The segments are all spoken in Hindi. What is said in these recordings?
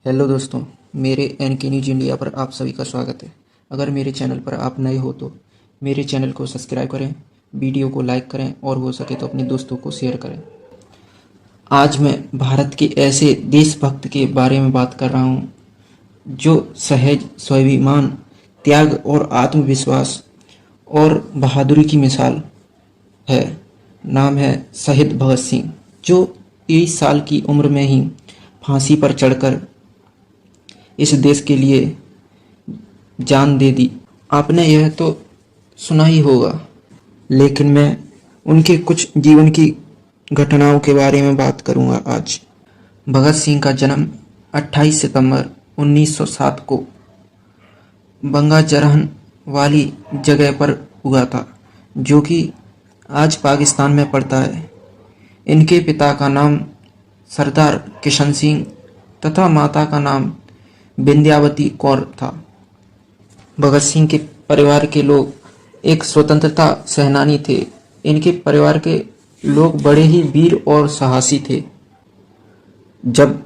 हेलो दोस्तों, मेरे एन के न्यूज इंडिया पर आप सभी का स्वागत है। अगर मेरे चैनल पर आप नए हो तो मेरे चैनल को सब्सक्राइब करें, वीडियो को लाइक करें और हो सके तो अपने दोस्तों को शेयर करें। आज मैं भारत के ऐसे देशभक्त के बारे में बात कर रहा हूँ जो सहज, स्वाभिमान, त्याग और आत्मविश्वास और बहादुरी की मिसाल है। नाम है शहीद भगत सिंह, जो 23 साल की उम्र में ही फांसी पर चढ़कर इस देश के लिए जान दे दी। आपने यह तो सुना ही होगा, लेकिन मैं उनके कुछ जीवन की घटनाओं के बारे में बात करूंगा आज। भगत सिंह का जन्म 28 सितंबर 1907 को बंगाजरहन वाली जगह पर हुआ था, जो कि आज पाकिस्तान में पड़ता है। इनके पिता का नाम सरदार किशन सिंह तथा माता का नाम विंध्यावती कौर था। भगत सिंह के परिवार के लोग एक स्वतंत्रता सेनानी थे। इनके परिवार के लोग बड़े ही वीर और साहसी थे। जब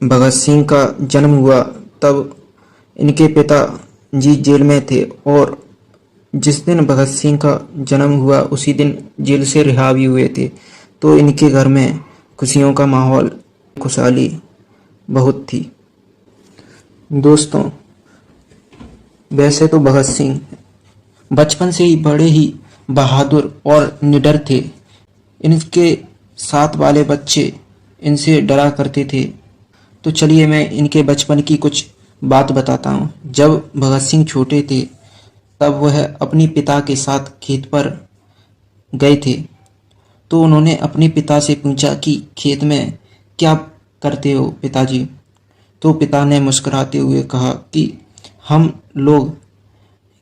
भगत सिंह का जन्म हुआ तब इनके पिता जी जेल में थे और जिस दिन भगत सिंह का जन्म हुआ उसी दिन जेल से रिहा भी हुए थे। तो इनके घर में खुशियों का माहौल, खुशहाली बहुत थी। दोस्तों, वैसे तो भगत सिंह बचपन से ही बड़े ही बहादुर और निडर थे। इनके साथ वाले बच्चे इनसे डरा करते थे। तो चलिए मैं इनके बचपन की कुछ बात बताता हूँ। जब भगत सिंह छोटे थे तब वह अपने पिता के साथ खेत पर गए थे। तो उन्होंने अपने पिता से पूछा कि खेत में क्या करते हो पिताजी। तो पिता ने मुस्कुराते हुए कहा कि हम लोग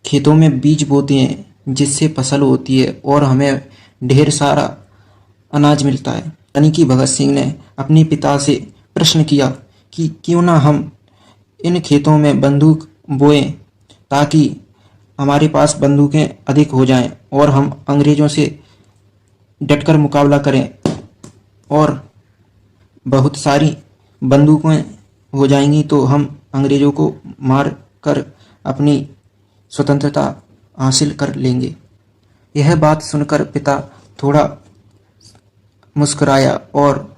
खेतों में बीज बोते हैं जिससे फसल होती है और हमें ढेर सारा अनाज मिलता है। यानी कि भगत सिंह ने अपने पिता से प्रश्न किया कि क्यों ना हम इन खेतों में बंदूक बोएं ताकि हमारे पास बंदूकें अधिक हो जाएं और हम अंग्रेजों से डटकर मुकाबला करें और बहुत सारी बंदूकें हो जाएंगी तो हम अंग्रेजों को मार कर अपनी स्वतंत्रता हासिल कर लेंगे। यह बात सुनकर पिता थोड़ा मुस्कुराया, और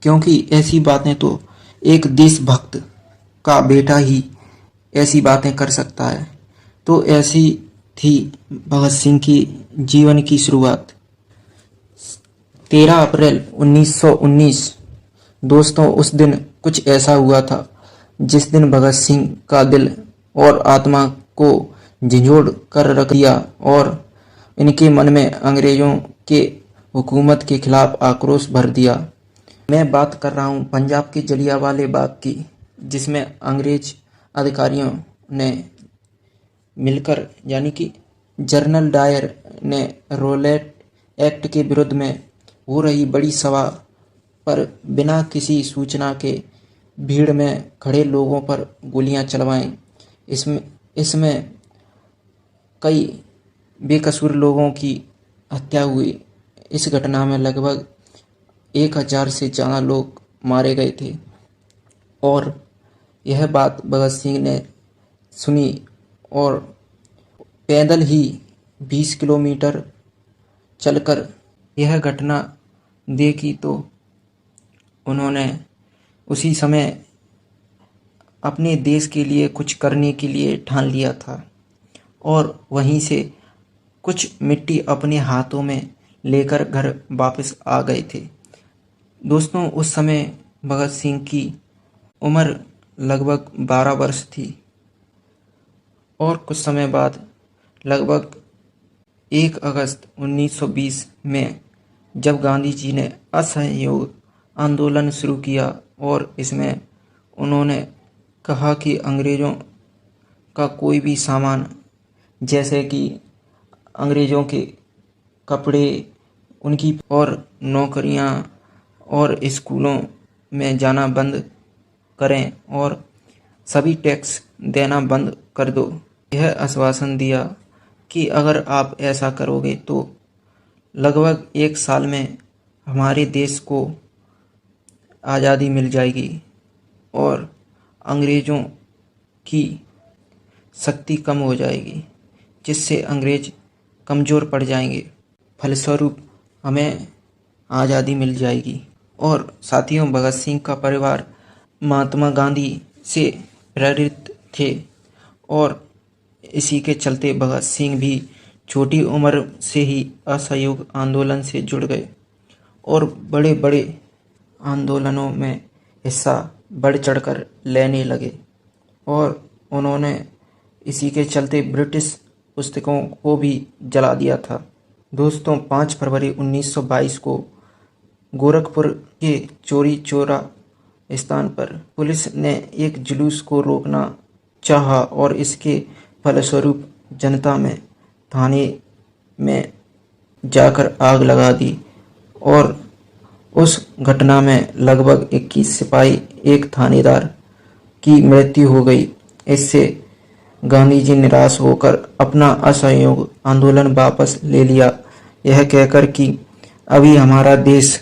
क्योंकि ऐसी बातें तो एक देशभक्त का बेटा ही ऐसी बातें कर सकता है। तो ऐसी थी भगत सिंह की जीवन की शुरुआत। 13 अप्रैल 1919। दोस्तों, उस दिन कुछ ऐसा हुआ था जिस दिन भगत सिंह का दिल और आत्मा को झंझोड़ कर रख दिया और इनके मन में अंग्रेजों के हुकूमत के खिलाफ आक्रोश भर दिया। मैं बात कर रहा हूँ पंजाब के जलियांवाले बाग की, जिसमें अंग्रेज अधिकारियों ने मिलकर, यानी कि जनरल डायर ने रॉलेट एक्ट के विरुद्ध में हो रही बड़ी सभा पर बिना किसी सूचना के भीड़ में खड़े लोगों पर गोलियां चलवाईं। इसमें कई बेकसूर लोगों की हत्या हुई। इस घटना में लगभग 1000 से ज़्यादा लोग मारे गए थे और यह बात भगत सिंह ने सुनी और पैदल ही 20 किलोमीटर चलकर यह घटना देखी। तो उन्होंने उसी समय अपने देश के लिए कुछ करने के लिए ठान लिया था और वहीं से कुछ मिट्टी अपने हाथों में लेकर घर वापस आ गए थे। दोस्तों, उस समय भगत सिंह की उम्र लगभग 12 वर्ष थी और कुछ समय बाद लगभग 1 अगस्त 1920 में जब गांधी जी ने असहयोग आंदोलन शुरू किया और इसमें उन्होंने कहा कि अंग्रेज़ों का कोई भी सामान, जैसे कि अंग्रेज़ों के कपड़े, उनकी और नौकरियां और स्कूलों में जाना बंद करें और सभी टैक्स देना बंद कर दो। यह आश्वासन दिया कि अगर आप ऐसा करोगे तो लगभग 1 साल में हमारे देश को आज़ादी मिल जाएगी। और अंग्रेज़ों की शक्ति कम हो जाएगी, जिससे अंग्रेज कमज़ोर पड़ जाएंगे। फलस्वरूप हमें आज़ादी मिल जाएगी। और साथियों, भगत सिंह का परिवार महात्मा गांधी से प्रेरित थे और इसी के चलते भगत सिंह भी छोटी उम्र से ही असहयोग आंदोलन से जुड़ गए और बड़े बड़े आंदोलनों में हिस्सा बढ़ चढ़कर लेने लगे और उन्होंने इसी के चलते ब्रिटिश पुस्तकों को भी जला दिया था। दोस्तों, 5 फरवरी 1922 को गोरखपुर के चौरी चौरा स्थान पर पुलिस ने एक जुलूस को रोकना चाहा और इसके फलस्वरूप जनता में थाने में जाकर आग लगा दी और उस घटना में लगभग 21 सिपाही, एक थानेदार की मृत्यु हो गई। इससे गांधी जी निराश होकर अपना असहयोग आंदोलन वापस ले लिया, यह कहकर कि अभी हमारा देश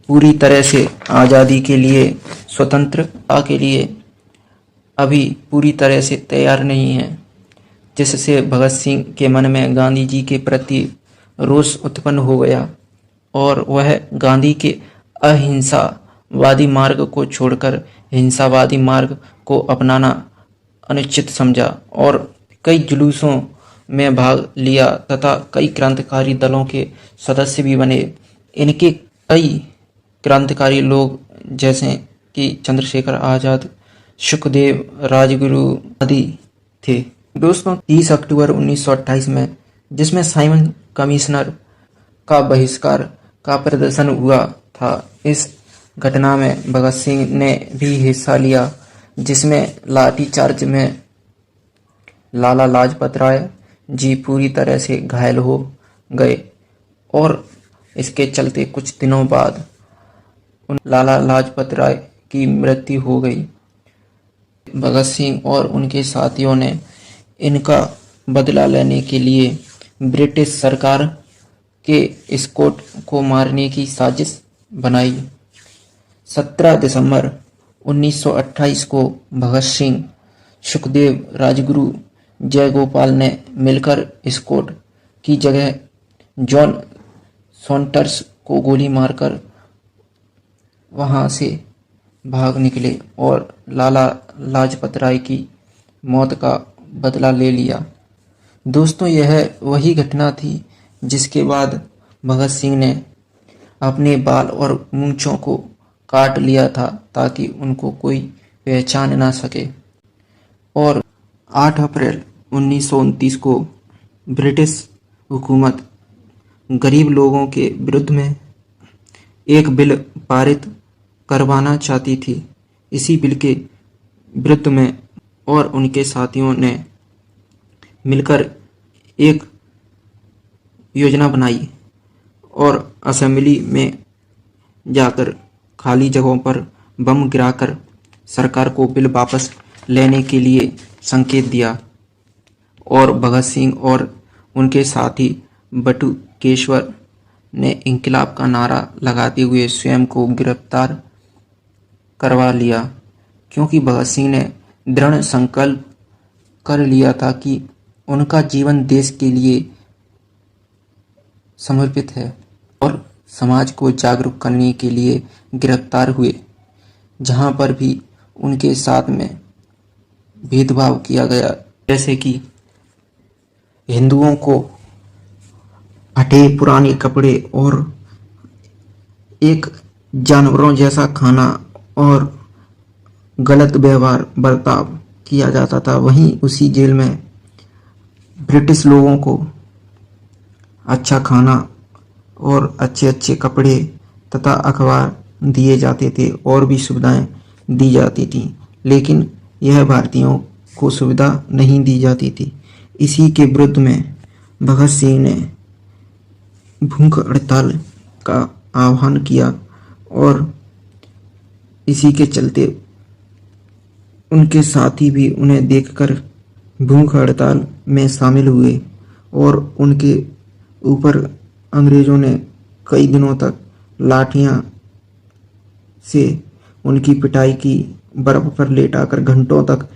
पूरी तरह से आज़ादी के लिए, स्वतंत्रता के लिए अभी पूरी तरह से तैयार नहीं है, जिससे भगत सिंह के मन में गांधी जी के प्रति रोष उत्पन्न हो गया और वह गांधी के अहिंसावादी मार्ग को छोड़कर हिंसावादी मार्ग को अपनाना अनुचित समझा और कई जुलूसों में भाग लिया तथा कई क्रांतिकारी दलों के सदस्य भी बने। इनके कई क्रांतिकारी लोग जैसे कि चंद्रशेखर आज़ाद, सुखदेव, राजगुरु आदि थे। दोस्तों, 30 अक्टूबर 1928 में, जिसमें साइमन कमिश्नर का बहिष्कार का प्रदर्शन हुआ था, इस घटना में भगत सिंह ने भी हिस्सा लिया, जिसमें लाठीचार्ज में लाला लाजपत राय जी पूरी तरह से घायल हो गए और इसके चलते कुछ दिनों बाद लाला लाजपत राय की मृत्यु हो गई। भगत सिंह और उनके साथियों ने इनका बदला लेने के लिए ब्रिटिश सरकार के स्कॉट को मारने की साजिश बनाई। 17 दिसंबर 1928 को भगत सिंह, सुखदेव, राजगुरु, जयगोपाल ने मिलकर स्कॉट की जगह जॉन सॉन्टर्स को गोली मारकर वहां से भाग निकले और लाला लाजपत राय की मौत का बदला ले लिया। दोस्तों, यह वही घटना थी जिसके बाद भगत सिंह ने अपने बाल और मूंछों को काट लिया था ताकि उनको कोई पहचान ना सके। और 8 अप्रैल 1929 को ब्रिटिश हुकूमत गरीब लोगों के विरुद्ध में एक बिल पारित करवाना चाहती थी। इसी बिल के विरुद्ध में और उनके साथियों ने मिलकर एक योजना बनाई और असेंबली में जाकर खाली जगहों पर बम गिराकर सरकार को बिल वापस लेने के लिए संकेत दिया और भगत सिंह और उनके साथी बटुकेश्वर ने इंकलाब का नारा लगाते हुए स्वयं को गिरफ्तार करवा लिया, क्योंकि भगत सिंह ने दृढ़ संकल्प कर लिया था कि उनका जीवन देश के लिए समर्पित है और समाज को जागरूक करने के लिए गिरफ्तार हुए। जहां पर भी उनके साथ में भेदभाव किया गया, जैसे कि हिंदुओं को फटे पुराने कपड़े और एक जानवरों जैसा खाना और गलत व्यवहार बर्ताव किया जाता था, वहीं उसी जेल में ब्रिटिश लोगों को अच्छा खाना और अच्छे अच्छे कपड़े तथा अखबार दिए जाते थे और भी सुविधाएं दी जाती थी, लेकिन यह भारतीयों को सुविधा नहीं दी जाती थी। इसी के विरुद्ध में भगत सिंह ने भूख हड़ताल का आह्वान किया और इसी के चलते उनके साथी भी उन्हें देखकर भूख हड़ताल में शामिल हुए और उनके ऊपर अंग्रेजों ने कई दिनों तक लाठियां से उनकी पिटाई की, बर्फ पर लेटाकर घंटों तक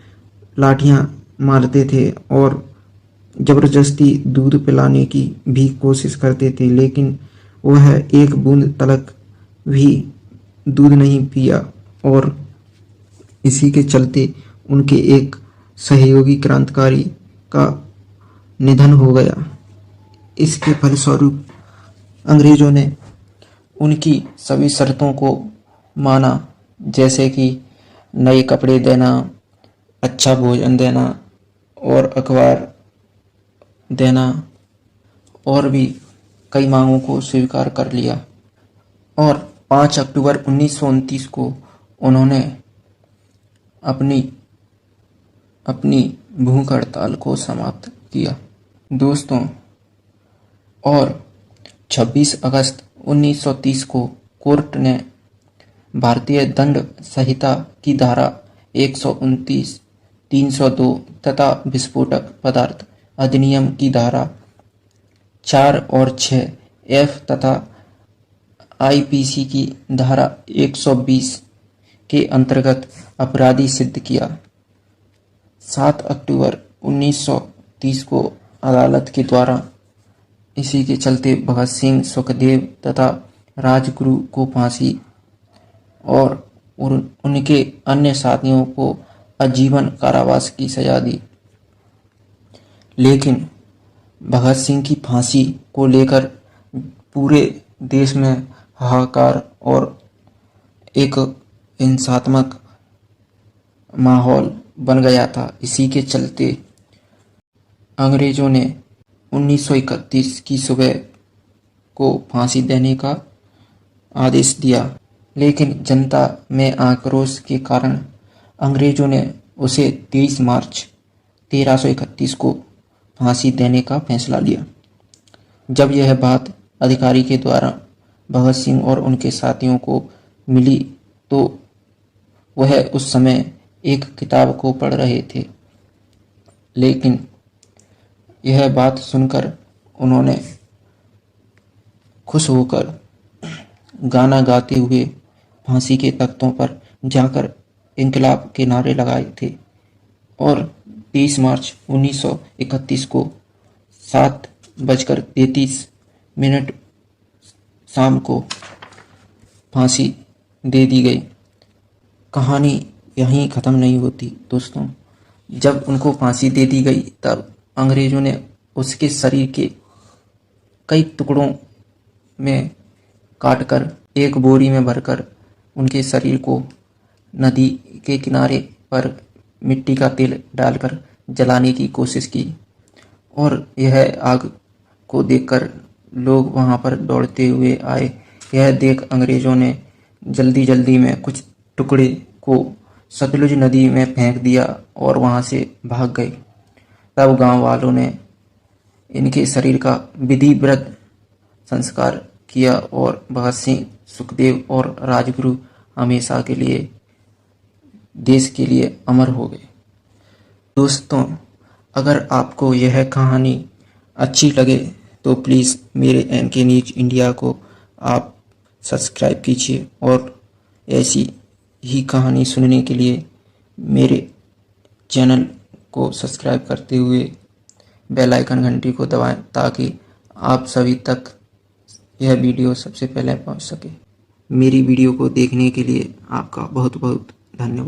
लाठियां मारते थे और जबरदस्ती दूध पिलाने की भी कोशिश करते थे, लेकिन वह एक बूंद तलक भी दूध नहीं पिया और इसी के चलते उनके एक सहयोगी क्रांतिकारी का निधन हो गया। इसके फलस्वरूप अंग्रेजों ने उनकी सभी शर्तों को माना, जैसे कि नए कपड़े देना, अच्छा भोजन देना और अखबार देना, और भी कई मांगों को स्वीकार कर लिया। और 5 अक्टूबर 1929 को उन्होंने अपनी भूख हड़ताल को समाप्त किया। दोस्तों, और 26 अगस्त 1930 को कोर्ट ने भारतीय दंड संहिता की धारा 129, 302 तथा विस्फोटक पदार्थ अधिनियम की धारा 4 और 6 एफ तथा आईपीसी की धारा 120 के अंतर्गत अपराधी सिद्ध किया। 7 अक्टूबर 1930 को अदालत के द्वारा इसी के चलते भगत सिंह, सुखदेव तथा राजगुरु को फांसी और उनके अन्य साथियों को आजीवन कारावास की सजा दी। लेकिन भगत सिंह की फांसी को लेकर पूरे देश में हाहाकार और एक हिंसात्मक माहौल बन गया था। इसी के चलते अंग्रेजों ने 1931 की सुबह को फांसी देने का आदेश दिया, लेकिन जनता में आक्रोश के कारण अंग्रेजों ने उसे 23 मार्च 1331 को फांसी देने का फैसला लिया। जब यह बात अधिकारी के द्वारा भगत सिंह और उनके साथियों को मिली तो वह उस समय एक किताब को पढ़ रहे थे, लेकिन यह बात सुनकर उन्होंने खुश होकर गाना गाते हुए फांसी के तख्तों पर जाकर इंकलाब के नारे लगाए थे और 23 मार्च 1931 को 7:33 शाम को फांसी दे दी गई। कहानी यहीं ख़त्म नहीं होती दोस्तों। जब उनको फांसी दे दी गई तब अंग्रेजों ने उसके शरीर के कई टुकड़ों में काटकर एक बोरी में भरकर उनके शरीर को नदी के किनारे पर मिट्टी का तेल डालकर जलाने की कोशिश की और यह आग को देखकर लोग वहां पर दौड़ते हुए आए। यह देख अंग्रेजों ने जल्दी में कुछ टुकड़े को सतलुज नदी में फेंक दिया और वहां से भाग गए। तब गांव वालों ने इनके शरीर का विधिवत संस्कार किया और भगत सिंह, सुखदेव और राजगुरु हमेशा के लिए देश के लिए अमर हो गए। दोस्तों, अगर आपको यह कहानी अच्छी लगे तो प्लीज़ मेरे एनके न्यूज इंडिया को आप सब्सक्राइब कीजिए और ऐसी ही कहानी सुनने के लिए मेरे चैनल को सब्सक्राइब करते हुए बेल आइकन घंटी को दबाएं ताकि आप सभी तक यह वीडियो सबसे पहले पहुंच सके। मेरी वीडियो को देखने के लिए आपका बहुत बहुत धन्यवाद।